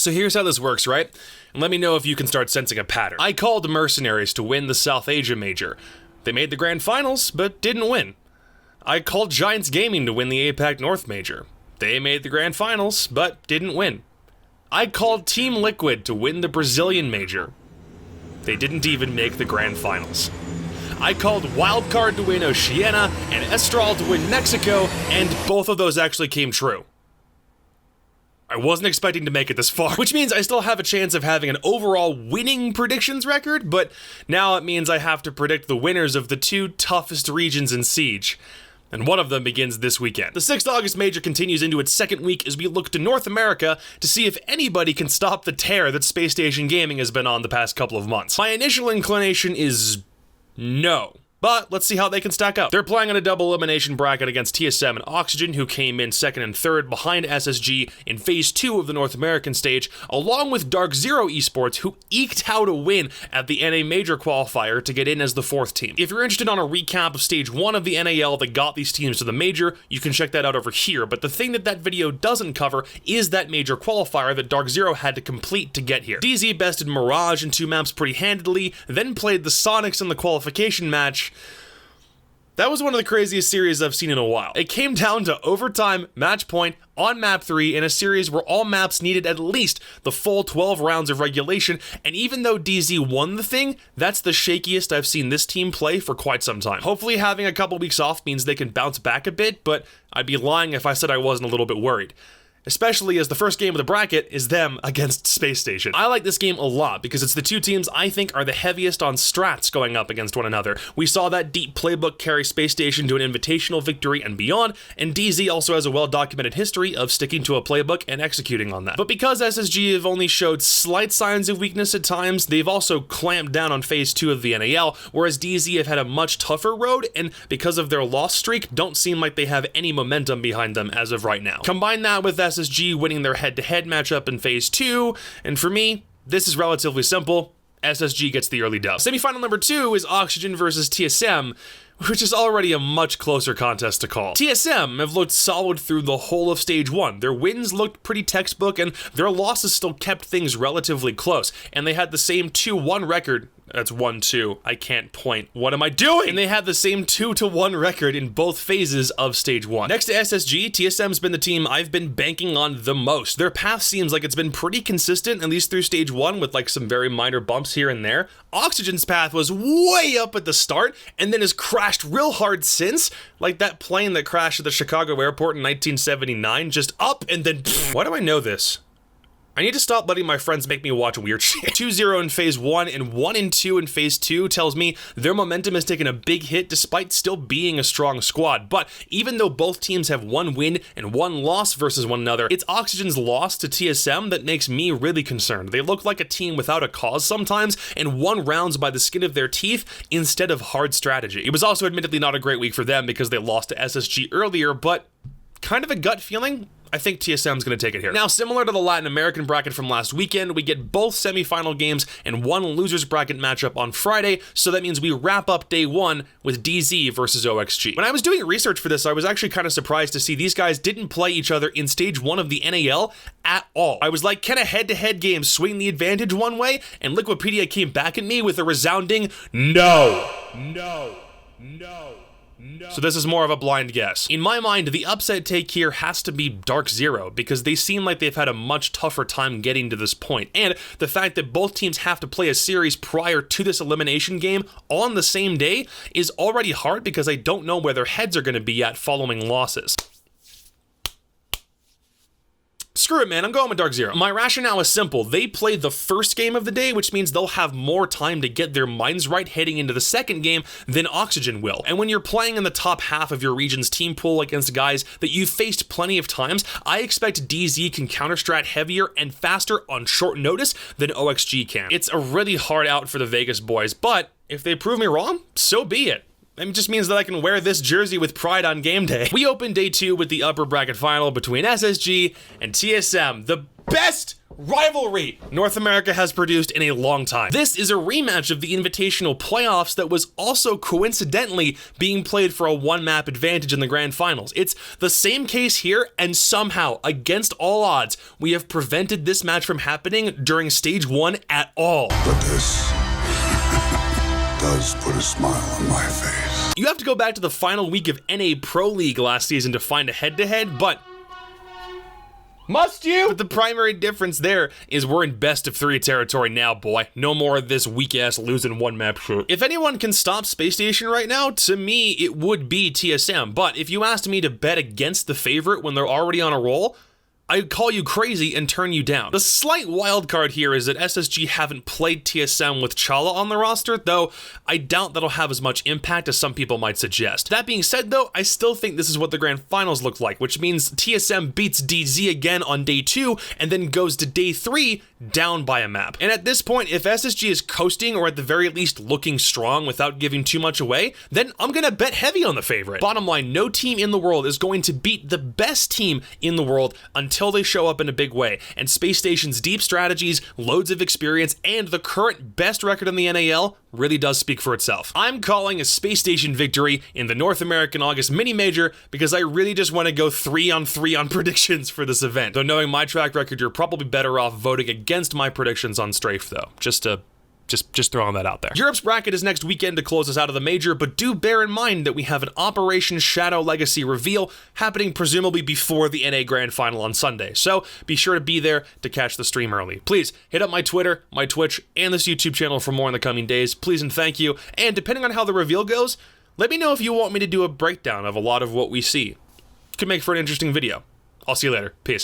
So here's how this works, right? And let me know if you can start sensing a pattern. I called Mercenaries to win the South Asia Major. They made the Grand Finals, but didn't win. I called Giants Gaming to win the APAC North Major. They made the Grand Finals, but didn't win. I called Team Liquid to win the Brazilian Major. They didn't even make the Grand Finals. I called Wildcard to win Oceania and Estral to win Mexico, and both of those actually came true. I wasn't expecting to make it this far, which means I still have a chance of having an overall winning predictions record, but now it means I have to predict the winners of the two toughest regions in Siege. And one of them begins this weekend. The 6th August Major continues into its second week as we look to North America to see if anybody can stop the tear that Space Station Gaming has been on the past couple of months. My initial inclination is no. But let's see how they can stack up. They're playing on a double elimination bracket against TSM and Oxygen, who came in 2nd and 3rd behind SSG in Phase 2 of the North American stage, along with DarkZero Esports, who eked out a win at the NA Major Qualifier to get in as the 4th team. If you're interested on a recap of Stage 1 of the NAL that got these teams to the Major, you can check that out over here, but the thing that video doesn't cover is that Major Qualifier that DarkZero had to complete to get here. DZ bested Mirage in 2 maps pretty handedly, then played the Sonics in the qualification match. That was one of the craziest series I've seen in a while. It came down to overtime, match point, on map 3 in a series where all maps needed at least the full 12 rounds of regulation, and even though DZ won the thing, that's the shakiest I've seen this team play for quite some time. Hopefully having a couple weeks off means they can bounce back a bit, but I'd be lying if I said I wasn't a little bit worried. Especially as the first game of the bracket is them against Space Station. I like this game a lot because it's the two teams I think are the heaviest on strats going up against one another. We saw that deep playbook carry Space Station to an invitational victory and beyond, and DZ also has a well-documented history of sticking to a playbook and executing on that. But because SSG have only showed slight signs of weakness at times, they've also clamped down on Phase 2 of the NAL, whereas DZ have had a much tougher road, and because of their loss streak, don't seem like they have any momentum behind them as of right now. Combine that with SSG winning their head-to-head matchup in Phase 2, and for me, this is relatively simple. SSG gets the early dub. Semifinal number 2 is Oxygen versus TSM, which is already a much closer contest to call. TSM have looked solid through the whole of Stage 1. Their wins looked pretty textbook, and their losses still kept things relatively close, and they had the same 2-1 record. That's 1-2. I can't point. What am I doing? And they had the same 2-1 record in both phases of Stage 1. Next to SSG, TSM's been the team I've been banking on the most. Their path seems like it's been pretty consistent, at least through Stage 1, with like some very minor bumps here and there. Oxygen's path was way up at the start, and then has crashed real hard since, like that plane that crashed at the Chicago airport in 1979, just up and then pfft. Why do I know this? I need to stop letting my friends make me watch weird shit. 2-0 in Phase 1 and 1-2 in Phase 2 tells me their momentum has taken a big hit despite still being a strong squad. But even though both teams have 1 win and 1 loss versus one another, it's Oxygen's loss to TSM that makes me really concerned. They look like a team without a cause sometimes and won rounds by the skin of their teeth instead of hard strategy. It was also admittedly not a great week for them because they lost to SSG earlier, but kind of a gut feeling. I think TSM's going to take it here. Now, similar to the Latin American bracket from last weekend, we get both semifinal games and 1 losers bracket matchup on Friday, so that means we wrap up day 1 with DZ versus OXG. When I was doing research for this, I was actually kind of surprised to see these guys didn't play each other in Stage 1 of the NAL at all. I was like, can a head-to-head game swing the advantage one way? And Liquipedia came back at me with a resounding no. No. No. No. So this is more of a blind guess. In my mind, the upset take here has to be DarkZero, because they seem like they've had a much tougher time getting to this point, and the fact that both teams have to play a series prior to this elimination game on the same day is already hard because I don't know where their heads are going to be at following losses. Screw it, man, I'm going with DarkZero. My rationale is simple. They played the first game of the day, which means they'll have more time to get their minds right heading into the second game than Oxygen will. And when you're playing in the top half of your region's team pool against guys that you've faced plenty of times, I expect DZ can counter-strat heavier and faster on short notice than OXG can. It's a really hard out for the Vegas boys, but if they prove me wrong, so be it. It just means that I can wear this jersey with pride on game day. We open day 2 with the upper bracket final between SSG and TSM, the best rivalry North America has produced in a long time. This is a rematch of the Invitational Playoffs that was also coincidentally being played for a one-map advantage in the Grand Finals. It's the same case here, and somehow, against all odds, we have prevented this match from happening during Stage 1 at all. But this does put a smile on my face. You have to go back to the final week of NA Pro League last season to find a head-to-head, but must you? But the primary difference there is we're in best of 3 territory now, boy. No more of this weak-ass losing one-map shit. If anyone can stop Space Station right now, to me, it would be TSM. But if you asked me to bet against the favorite when they're already on a roll, I'd call you crazy and turn you down. The slight wild card here is that SSG haven't played TSM with Chala on the roster, though I doubt that'll have as much impact as some people might suggest. That being said though, I still think this is what the Grand Finals look like, which means TSM beats DZ again on day 2 and then goes to day 3 down by a map. And at this point, if SSG is coasting or at the very least looking strong without giving too much away, then I'm gonna bet heavy on the favorite. Bottom line, no team in the world is going to beat the best team in the world until they show up in a big way, and Space Station's deep strategies, loads of experience, and the current best record in the NAL really does speak for itself. I'm calling a Space Station victory in the North American August Mini Major because I really just want to go 3-on-3 on predictions for this event. Though knowing my track record, you're probably better off voting against my predictions on Strafe though, just throwing that out there. Europe's bracket is next weekend to close us out of the major, but do bear in mind that we have an Operation Shadow Legacy reveal happening presumably before the NA Grand Final on Sunday, so be sure to be there to catch the stream early. Please hit up my Twitter, my Twitch, and this YouTube channel for more in the coming days. Please and thank you, and depending on how the reveal goes, let me know if you want me to do a breakdown of a lot of what we see. Could make for an interesting video. I'll see you later. Peace.